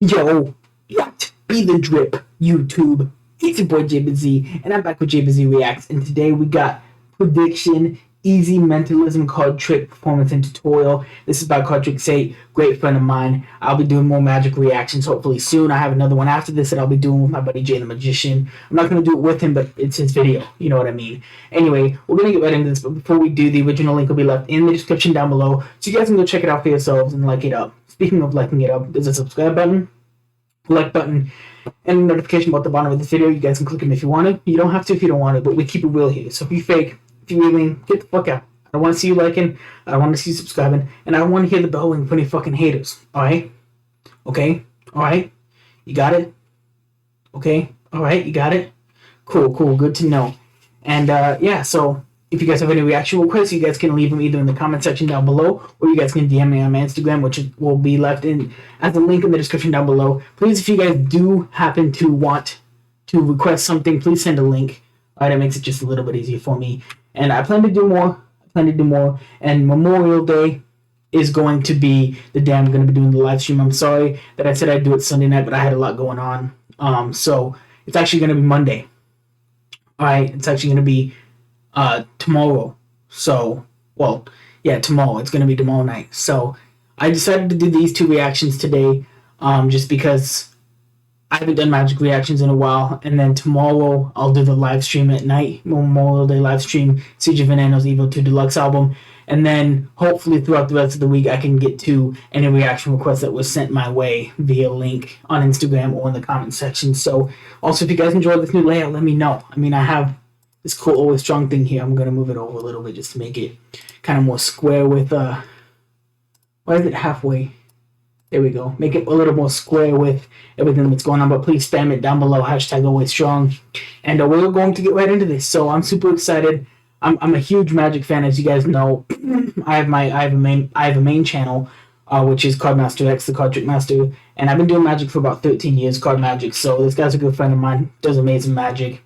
Yo, what? Be the drip, YouTube. It's your boy Jabez Z, and I'm back with Jabez Z Reacts. And today we got Prediction, Easy Mentalism Card Trick Performance and Tutorial. This is by Card Trick 8, great friend of mine. I'll be doing more magic reactions hopefully soon. I have another one after this that I'll be doing with my buddy Jay the Magician. I'm not going to do it with him, but it's his video. You know what I mean. Anyway, we're going to get right into this, but before we do, the original link will be left in the description down below, so you guys can go check it out for yourselves and like it up. Speaking of liking it up, there's a subscribe button, like button, and a notification about the bottom of this video. You guys can click them if you want to. You don't have to if you don't want to, but we keep it real here. So if you fake, if you really, get the fuck out. I don't want to see you liking, I don't want to see you subscribing, and I don't want to hear the bell ring for any fucking haters. Alright? Okay? Alright? You got it? Okay? Alright, you got it? Cool, good to know. And yeah, so if you guys have any reaction requests, you guys can leave them either in the comment section down below, or you guys can DM me on my Instagram, which will be left in as a link in the description down below. Please, if you guys do happen to want to request something, please send a link. Alright, it makes it just a little bit easier for me. And I plan to do more. And Memorial Day is going to be the day I'm going to be doing the live stream. I'm sorry that I said I'd do it Sunday night, but I had a lot going on. So it's actually going to be Monday. Alright, it's actually going to be tomorrow. So, well, yeah, tomorrow. It's going to be tomorrow night. So I decided to do these two reactions today, just because I haven't done magic reactions in a while. And then tomorrow I'll do the live stream at night, Memorial Day live stream, Siege of Veneno's Evil 2 Deluxe album. And then hopefully throughout the rest of the week I can get to any reaction requests that was sent my way via link on Instagram or in the comment section. So also, if you guys enjoyed this new layout, let me know. I mean, I have this cool always strong thing here. I'm going to move it over a little bit just to make it kind of more square with, why is it halfway? There we go. Make it a little more square with everything that's going on. But please spam it down below. Hashtag always strong. And we're going to get right into this. So I'm super excited. I'm a huge Magic fan, as you guys know. I have a main channel, which is Card Master X, the Card Trick Master, and I've been doing Magic for about 13 years, Card Magic. So this guy's a good friend of mine. Does amazing magic.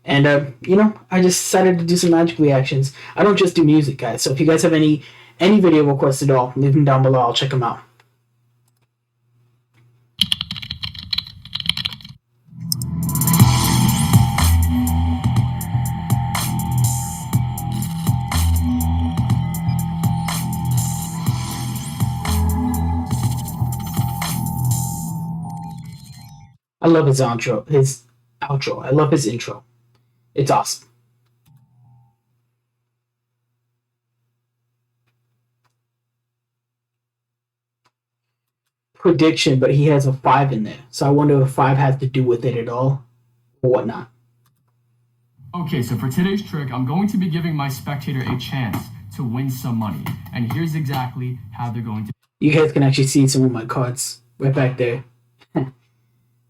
And you know, I just decided to do some magic reactions. I don't just do music, guys. So if you guys have any video requests at all, leave them down below. I'll check them out. I love his outro. I love his intro. It's awesome. Prediction, but he has a 5 in there. So I wonder if 5 has to do with it at all or whatnot. Okay, so for today's trick, I'm going to be giving my spectator a chance to win some money. And here's exactly how they're going to... You guys can actually see some of my cards right back there.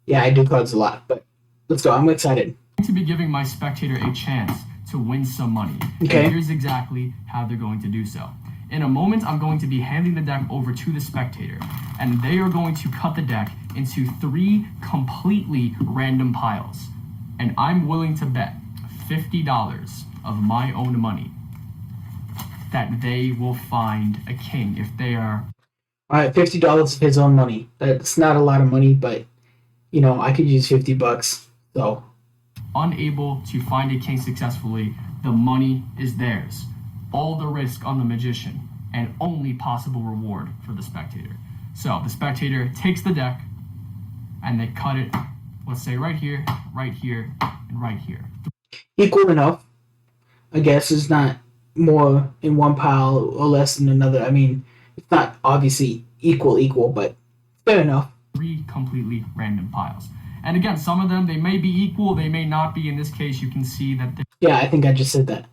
Yeah, I do cards a lot, but let's go. I'm excited. I'm going to be giving my spectator a chance to win some money. Okay. And here's exactly how they're going to do so. In a moment, I'm going to be handing the deck over to the spectator, and they are going to cut the deck into 3 completely random piles. And I'm willing to bet $50 of my own money that they will find a king if they are... Alright, $50 of his own money. That's not a lot of money, but, you know, I could use $50, so... Unable to find a king successfully, the money is theirs. All the risk on the magician, and only possible reward for the spectator. So the spectator takes the deck, and they cut it, let's say right here, and right here. Equal enough, I guess. It's not more in one pile or less in another. I mean, it's not obviously equal, but fair enough. 3 completely random piles. And again, some of them, they may be equal, they may not be. In this case, you can see that yeah, I think I just said that.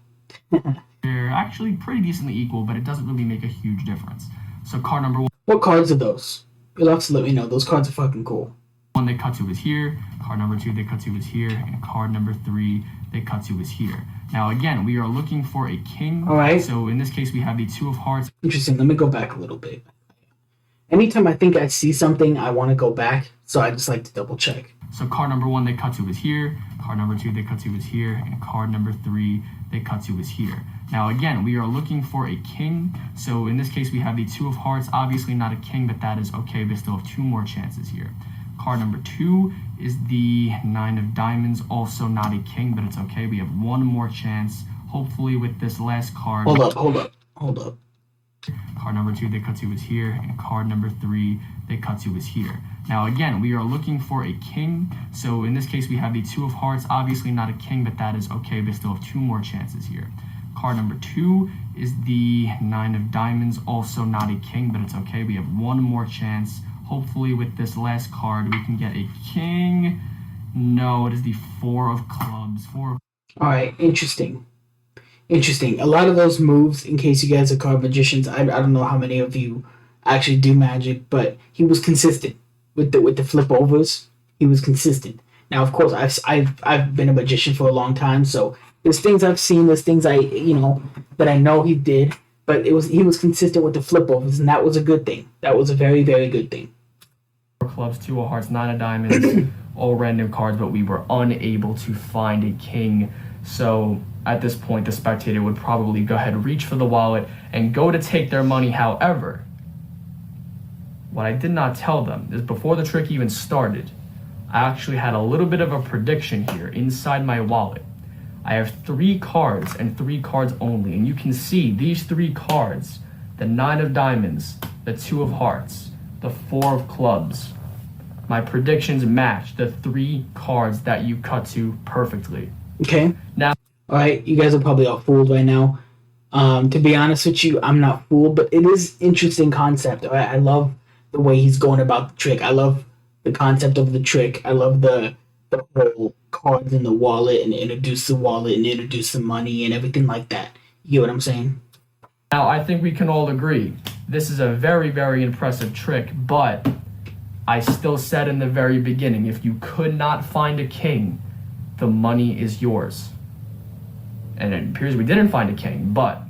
they're actually pretty decently equal, but it doesn't really make a huge difference. So card number 1. What cards are those? You'll have to let me know. Those cards are fucking cool. 1 they cut to is here, card number 2 they cut to is here, and card number 3 they cut to is here. Now again, we are looking for a king. Alright. So in this case, we have the 2 of hearts. Interesting. Let me go back a little bit. Anytime I think I see something, I want to go back, so I just like to double check. So card number 1 they cut to is here, card number 2 they cut to is here, and card number 3 they cut to is here. Now again, we are looking for a king. So in this case, we have the 2 of hearts. Obviously not a king, but that is okay. We still have 2 more chances here. Card number 2 is the 9 of diamonds, also not a king, but it's okay. We have one more chance. Hopefully with this last card. Hold up. Card number 2 they cut to is here, and card number 3 they cut to is here. Now again, we are looking for a king, so in this case we have the 2 of hearts, obviously not a king, but that is okay. We still have 2 more chances here. Card number 2 is the 9 of diamonds, also not a king, but it's okay. We have one more chance. Hopefully with this last card we can get a king. No, it is the 4 of clubs. Alright, interesting. A lot of those moves, in case you guys are card magicians, I don't know how many of you actually do magic, but he was consistent with the flip overs. He was consistent. Now, of course, I've been a magician for a long time, so there's things I've seen, there's things that I know he did, but he was consistent with the flip overs, and that was a good thing. That was a very, very good thing. 4 clubs, 2 of hearts, 9 of diamonds, all random cards, but we were unable to find a king. So at this point, the spectator would probably go ahead and reach for the wallet and go to take their money. However, what I did not tell them is before the trick even started, I actually had a little bit of a prediction here inside my wallet. I have 3 cards and 3 cards only, and you can see these 3 cards, the 9 of diamonds, the 2 of hearts, the 4 of clubs. My predictions match the 3 cards that you cut to perfectly. Okay. Now, alright, you guys are probably all fooled right now. To be honest with you, I'm not fooled, but it is interesting concept. Alright, I love the way he's going about the trick. I love the concept of the trick. I love the whole cards in the wallet and introduce the wallet and introduce the money and everything like that. You get what I'm saying? Now, I think we can all agree this is a very, very impressive trick, but I still said in the very beginning, if you could not find a king, the money is yours. And it appears we didn't find a king, but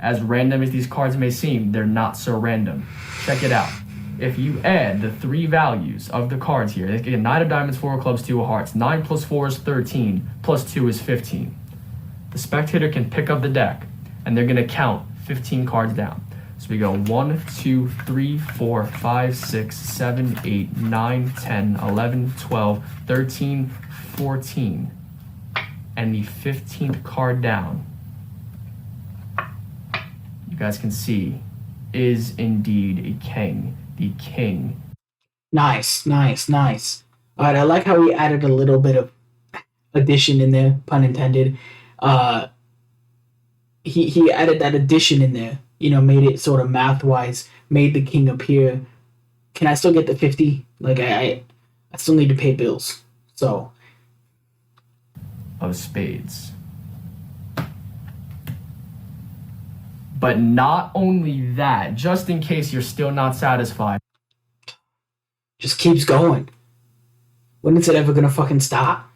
as random as these cards may seem, they're not so random. Check it out. If you add the 3 values of the cards here, again, 9 of diamonds, 4 of clubs, 2 of hearts, 9 plus 4 is 13, plus 2 is 15. The spectator can pick up the deck, and they're going to count 15 cards down. So we go 1, 2, 3, 4, 5, 6, 7, 8, 9, 10, 11, 12, 13, 14. And the 15th card down, you guys can see, is indeed a king. The king. Nice. Alright, I like how he added a little bit of addition in there, pun intended. He added that addition in there, made it sort of math-wise, made the king appear. Can I still get the 50? Like, I still need to pay bills, so. Of spades. But not only that, just in case you're still not satisfied. Just keeps going. When is it ever gonna fucking stop?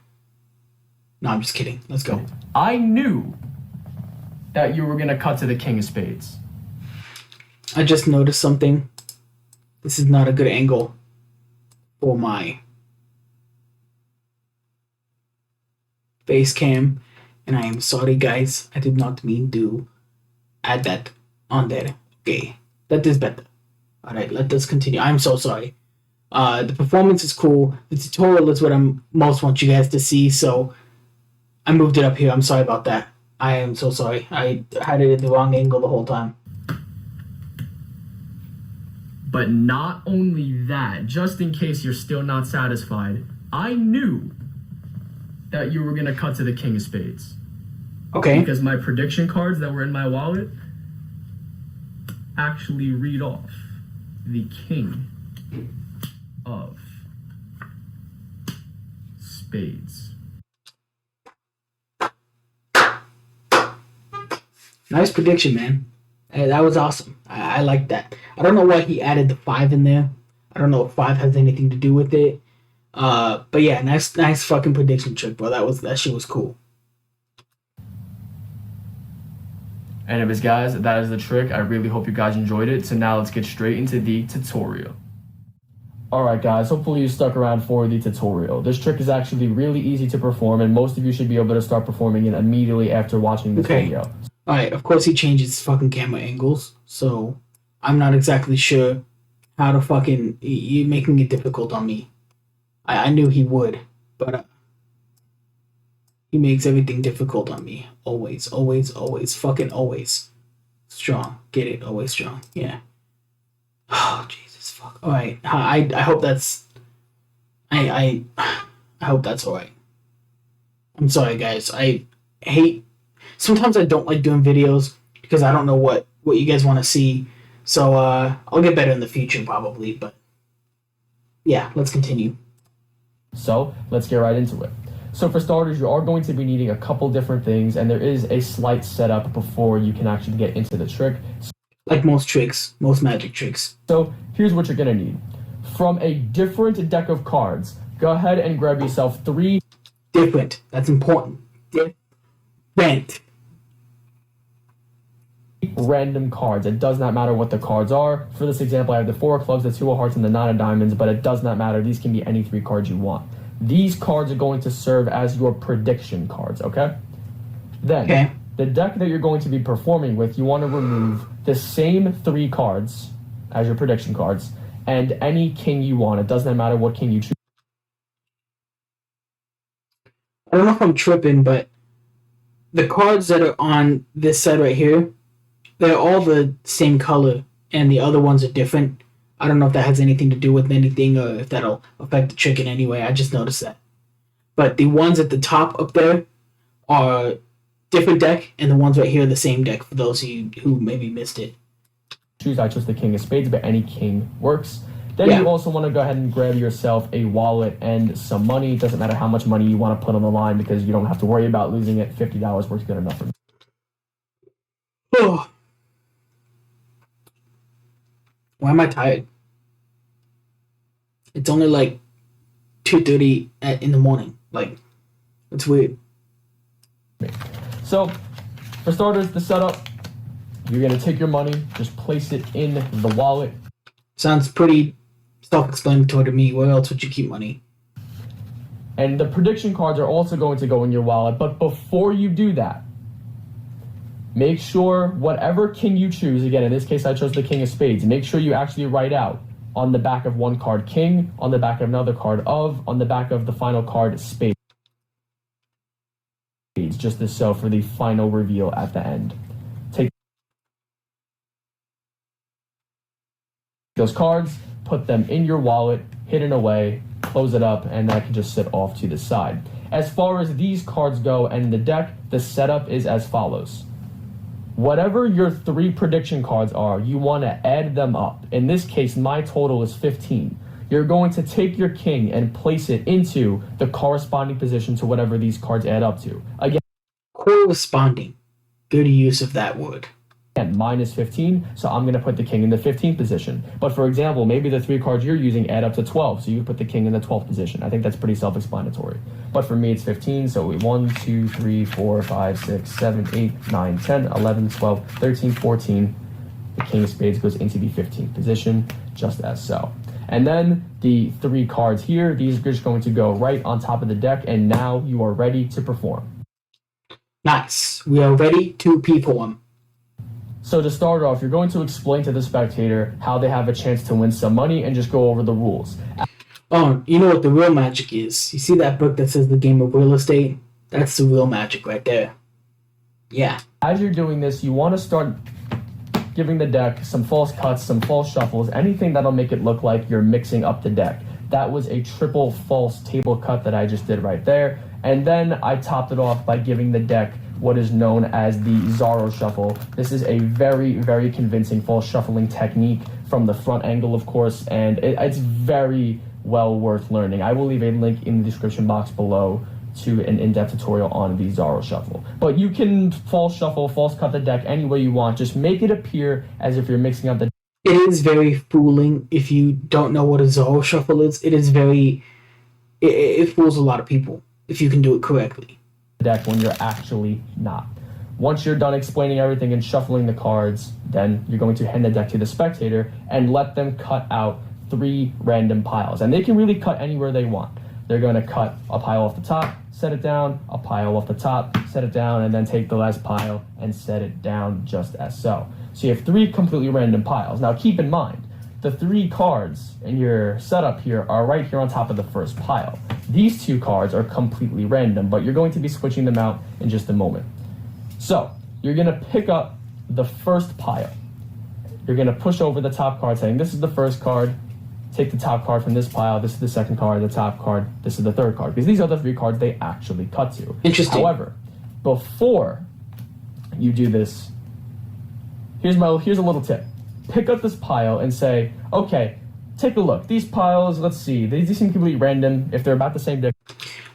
No, I'm just kidding. Let's go. I knew that you were gonna cut to the king of spades. I just noticed something. This is not a good angle for my face cam, and I am sorry, guys. I did not mean to add that on there. Okay, that is better. Alright, let us continue. I'm so sorry. The performance is cool. The tutorial is what I most want you guys to see, so I moved it up here. I'm sorry about that. I am so sorry. I had it at the wrong angle the whole time. But not only that, just in case you're still not satisfied, I knew that you were going to cut to the king of spades. Okay. Because my prediction cards that were in my wallet actually read off the king of spades. Nice prediction, man. That was awesome. I like that. I don't know why he added the 5 in there. I don't know if 5 has anything to do with it. But yeah, nice fucking prediction trick, bro. That shit was cool. Anyways, guys, that is the trick. I really hope you guys enjoyed it. So now let's get straight into the tutorial. Alright guys, hopefully you stuck around for the tutorial. This trick is actually really easy to perform, and most of you should be able to start performing it immediately after watching this video. Alright, of course he changes fucking camera angles, so I'm not exactly sure how to fucking... You're making it difficult on me. I knew he would, but he makes everything difficult on me. Always, always, always, fucking always. Strong. Get it? Always strong. Yeah. Oh, Jesus, fuck. All right. I hope that's... I hope that's all right. I'm sorry, guys. I hate... Sometimes I don't like doing videos because I don't know what you guys want to see. So, I'll get better in the future, probably. But, yeah, let's continue. So, let's get right into it. So for starters, you are going to be needing a couple different things, and there is a slight setup before you can actually get into the trick. Like most tricks, most magic tricks. So here's what you're going to need. From a different deck of cards, go ahead and grab yourself 3... Different. That's important. Different. Random cards. It does not matter what the cards are. For this example, I have the 4 of clubs, the 2 of hearts, and the 9 of diamonds, but it does not matter. These can be any 3 cards you want. These cards are going to serve as your prediction cards, okay? Then, the deck that you're going to be performing with, you want to remove the same 3 cards as your prediction cards, and any king you want. It doesn't matter what king you choose. I don't know if I'm tripping, but the cards that are on this side right here, they're all the same color, and the other ones are different. I don't know if that has anything to do with anything or if that'll affect the trick in any way. I just noticed that. But the ones at the top up there are different deck, and the ones right here are the same deck for those of you who maybe missed it. I chose the king of spades, but any king works. Then you also want to go ahead and grab yourself a wallet and some money. It doesn't matter how much money you want to put on the line because you don't have to worry about losing it. $50 works good enough for me. Oh. Why am I tired? It's only like 2:30 in the morning. Like, it's weird. So, for starters, the setup, you're going to take your money, just place it in the wallet. Sounds pretty self-explanatory to me. Where else would you keep money? And the prediction cards are also going to go in your wallet, but before you do that, make sure whatever king you choose, again, in this case, I chose the king of spades, make sure you actually write out on the back of one card king, on the back of another card of, on the back of the final card spades, just as so for the final reveal at the end. Take those cards, put them in your wallet, hidden away, close it up, and that can just sit off to the side. As far as these cards go and the deck, the setup is as follows. Whatever your 3 prediction cards are, you want to add them up. In this case, my total is 15. You're going to take your king and place it into the corresponding position to whatever these cards add up to. Again, corresponding. Good use of that word. And mine is 15, so I'm going to put the king in the 15th position. But for example, maybe the 3 cards you're using add up to 12, so you put the king in the 12th position. I think that's pretty self-explanatory. But for me, it's 15, so we 1, 2, 3, 4, 5, 6, 7, 8, 9, 10, 11, 12, 13, 14. The king of spades goes into the 15th position, just as so. And then the 3 cards here, these are just going to go right on top of the deck, and now you are ready to perform. Nice. We are ready to perform. So to start off, you're going to explain to the spectator how they have a chance to win some money and just go over the rules. Oh, you know what the real magic is. You see that book that says the game of real estate? That's the real magic right there. Yeah. As you're doing this, you want to start giving the deck some false cuts, some false shuffles, anything that'll make it look like you're mixing up the deck. That was a triple false table cut that I just did right there. And then I topped it off by giving the deck what is known as the Zorro Shuffle. This is a very, very convincing false shuffling technique from the front angle, of course, and it's very well worth learning. I will leave a link in the description box below to an in-depth tutorial on the Zorro Shuffle. But you can false shuffle, false cut the deck any way you want. Just make it appear as if you're mixing up the... It is very fooling if you don't know what a Zorro Shuffle is. It is very... It fools a lot of people if you can do it correctly. Deck when you're actually not. Once you're done explaining everything and shuffling the cards, then you're going to hand the deck to the spectator and let them cut out 3 random piles. And they can really cut anywhere they want. They're going to cut a pile off the top, set it down, a pile off the top, set it down, and then take the last pile and set it down just as so. So you have 3 completely random piles. Now keep in mind, the 3 cards in your setup here are right here on top of the first pile. These 2 cards are completely random, but you're going to be switching them out in just a moment. So you're going to pick up the first pile. You're going to push over the top card saying, this is the first card. Take the top card from this pile. This is the second card, the top card. This is the third card. Because these are the 3 cards they actually cut to. Interesting. However, before you do this, here's a little tip. Pick up this pile and say, okay, take a look. These piles, let's see. These seem completely random. If they're about the same depth.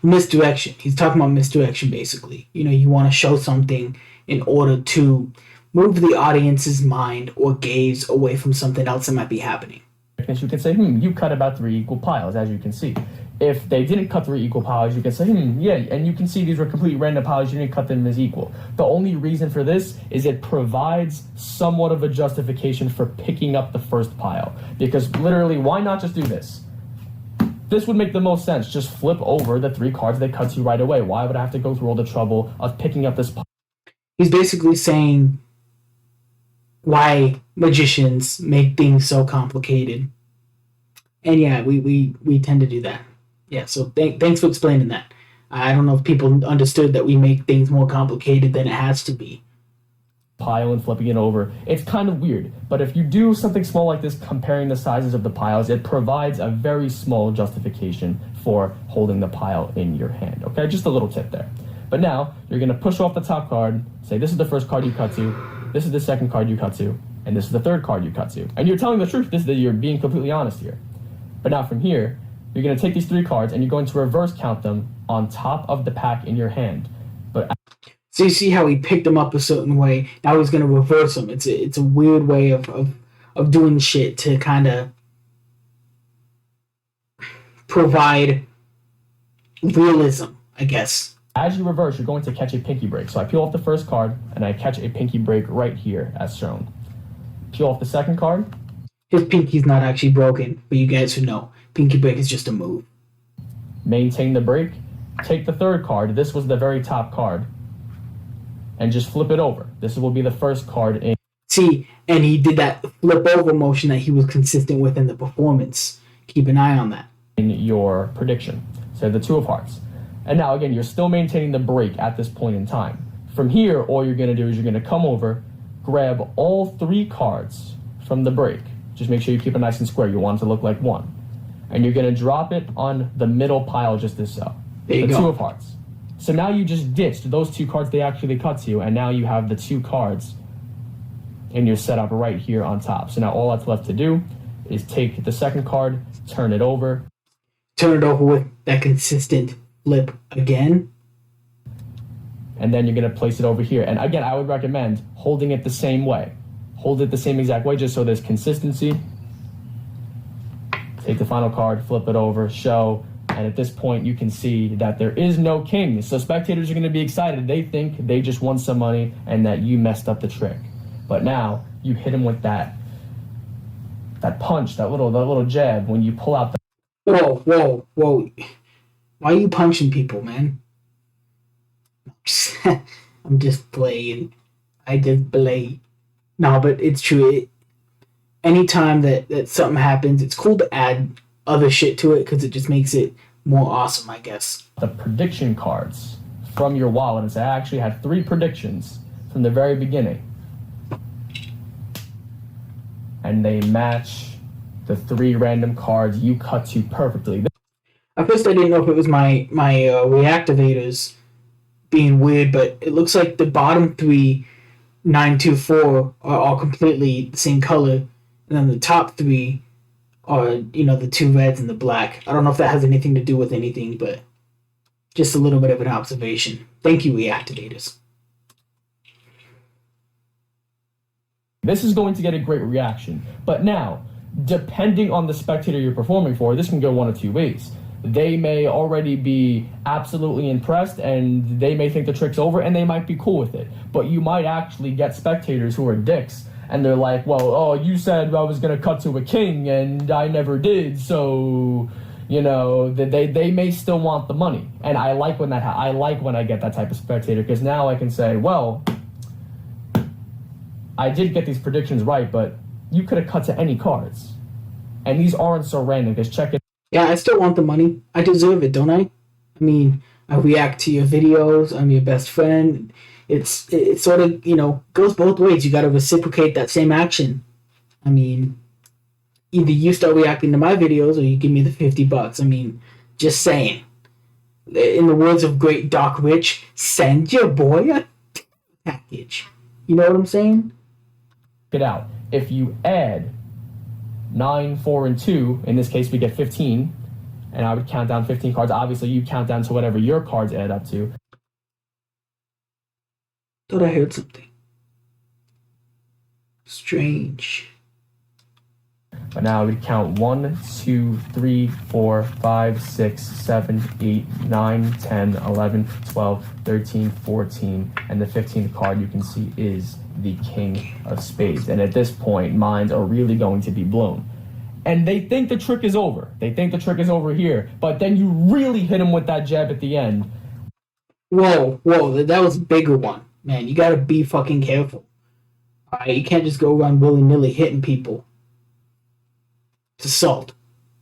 Misdirection. He's talking about misdirection, basically. You want to show something in order to move the audience's mind or gaze away from something else that might be happening. You can say, you cut about 3 equal piles, as you can see. If they didn't cut 3 equal piles, you can say, yeah, and you can see these were completely random piles, you didn't cut them as equal. The only reason for this is it provides somewhat of a justification for picking up the first pile. Because literally, why not just do this? This would make the most sense. Just flip over the 3 cards they cut to right away. Why would I have to go through all the trouble of picking up this pile? He's basically saying why magicians make things so complicated. And yeah, we tend to do that. Yeah, so thanks for explaining that. I don't know if people understood that we make things more complicated than it has to be. Pile and flipping it over. It's kind of weird, but if you do something small like this, comparing the sizes of the piles, it provides a very small justification for holding the pile in your hand. Okay, just a little tip there. But now, you're going to push off the top card, say this is the first card you cut to, this is the second card you cut to, and this is the third card you cut to. And you're telling the truth, you're being completely honest here. But now from here, you're going to take these 3 cards and you're going to reverse count them on top of the pack in your hand. So you see how he picked them up a certain way. Now he's going to reverse them. It's a weird way of doing shit to kind of provide realism, I guess. As you reverse, you're going to catch a pinky break. So I peel off the first card and I catch a pinky break right here as shown. Peel off the second card. His pinky's not actually broken, for you guys who know. Pinky break is just a move. Maintain the break. Take the third card. This was the very top card. And just flip it over. This will be the first card in. See, and he did that flip over motion that he was consistent with in the performance. Keep an eye on that. In your prediction. So the 2 of hearts. And now again, you're still maintaining the break at this point in time. From here, all you're going to do is you're going to come over, grab all 3 cards from the break. Just make sure you keep it nice and square. You want it to look like 1. And you're going to drop it on the middle pile just as so. There you the go. 2 of hearts. So now you just ditched those 2 cards they actually cut to, and now you have the 2 cards in your setup right here on top. So now all that's left to do is take the second card, turn it over. Turn it over with that consistent flip again. And then you're going to place it over here. And again, I would recommend holding it the same way. Hold it the same exact way just so there's consistency. Take the final card, flip it over, show. And at this point, you can see that there is no king. So spectators are going to be excited. They think they just won some money and that you messed up the trick. But now you hit him with that punch, that little jab when you pull out the. Whoa. Why are you punching people, man? I'm just playing. I just play. No, but it's true. Anytime that something happens, it's cool to add other shit to it because it just makes it more awesome, I guess. The prediction cards from your wallet and say, I actually had 3 predictions from the very beginning. And they match the 3 random cards you cut to perfectly. At first I didn't know if it was my reactivators being weird, but it looks like the bottom 3, 924, are all completely the same color. And then the top 3 are, the 2 reds and the black. I don't know if that has anything to do with anything, but just a little bit of an observation. Thank you, reactivators. This is going to get a great reaction. But now, depending on the spectator you're performing for, this can go one of 2 ways. They may already be absolutely impressed and they may think the trick's over and they might be cool with it. But you might actually get spectators who are dicks and they're like, well, you said I was going to cut to a king and I never did, so, they may still want the money. And I like when I like when I get that type of spectator because now I can say, well, I did get these predictions right, but you could have cut to any cards. And these aren't so random, because check it. Yeah, I still want the money. I deserve it, don't I? I mean, I react to your videos. I'm your best friend. It sort of, goes both ways. You got to reciprocate that same action. I mean, either you start reacting to my videos or you give me the $50. I mean, just saying. In the words of great Doc Rich, send your boy a package. You know what I'm saying? It out. If you add 9, 4, and 2, in this case we get 15, and I would count down 15 cards. Obviously, you count down to whatever your cards add up to. Thought I heard something strange. But now I would count 1, 2, 3, 4, 5, 6, 7, 8, 9, 10, 11, 12, 13, 14, and the 15th card you can see is the King of Spades. And at this point, minds are really going to be blown. And they think the trick is over. They think the trick is over here. But then you really hit them with that jab at the end. Whoa, that was a bigger one. Man, you gotta be fucking careful. Alright, you can't just go around willy-nilly hitting people. It's assault.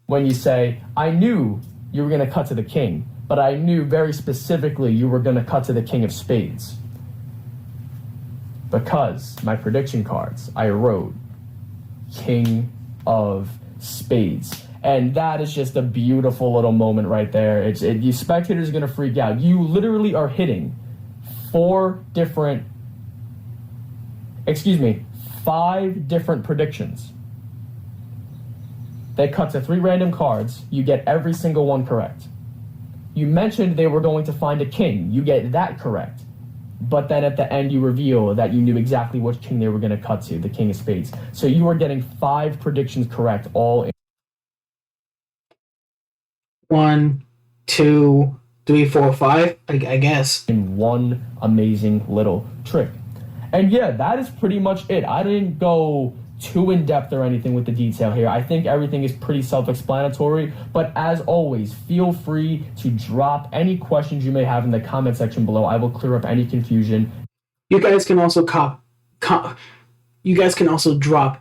When you say, I knew you were going to cut to the king, but I knew very specifically you were going to cut to the King of Spades. Because my prediction cards, I wrote King of Spades. And that is just a beautiful little moment right there. You spectators are going to freak out. You literally are hitting 5 different predictions. They cut to 3 random cards. You get every single one correct. You mentioned they were going to find a king. You get that correct. But then at the end, you reveal that you knew exactly which king they were going to cut to, the King of Spades. So you are getting 5 predictions correct, all in 1, 2, 3, 4, 5, I guess. In one amazing little trick. And yeah, that is pretty much it. I didn't go too in-depth or anything with the detail here. I think everything is pretty self-explanatory, but as always, feel free to drop any questions you may have in the comment section below. I will clear up any confusion. You guys can also drop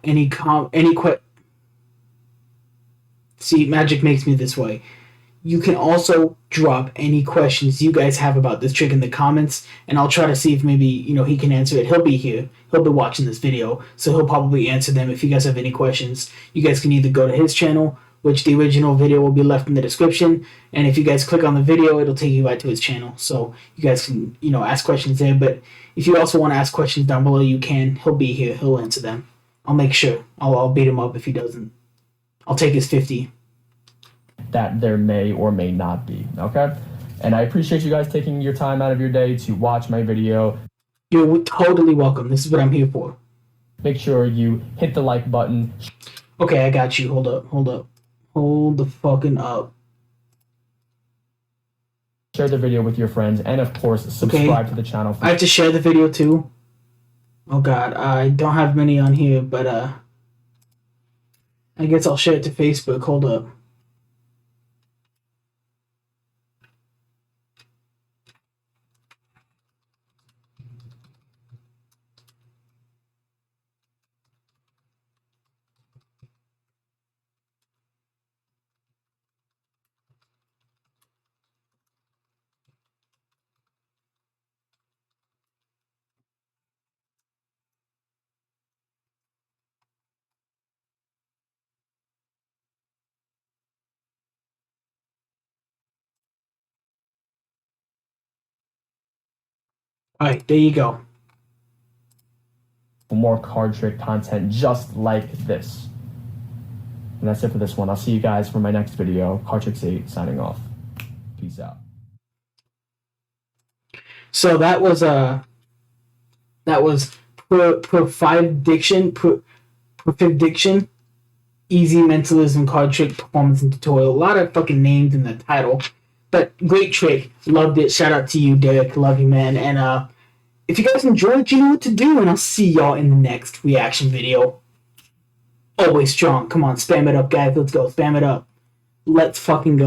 any See, magic makes me this way. You can also drop any questions you guys have about this trick in the comments, and I'll try to see if maybe, he can answer it. He'll be here. He'll be watching this video, so he'll probably answer them. If you guys have any questions, you guys can either go to his channel, which the original video will be left in the description, and if you guys click on the video, it'll take you right to his channel. So you guys can, ask questions there, but if you also want to ask questions down below, you can. He'll be here. He'll answer them. I'll make sure. I'll beat him up if he doesn't. I'll take his 50. That there may or may not be, okay? And I appreciate you guys taking your time out of your day to watch my video. You're totally welcome. This is what I'm here for. Make sure you hit the like button. Okay, I got you. Hold up. Hold the fucking up. Share the video with your friends, and of course, subscribe to the channel. I have to share the video too. Oh god, I don't have many on here, but I guess I'll share it to Facebook. Hold up. Alright, there you go. For more card trick content just like this. And that's it for this one. I'll see you guys for my next video. Pr5diction signing off. Peace out. So that was Pr5diction, easy mentalism card trick performance and tutorial. A lot of fucking names in the title, but great trick. Loved it. Shout out to you, Derek. Love you, man. And if you guys enjoyed, you know what to do, and I'll see y'all in the next reaction video. Always strong. Come on, spam it up, guys. Let's go. Spam it up. Let's fucking go.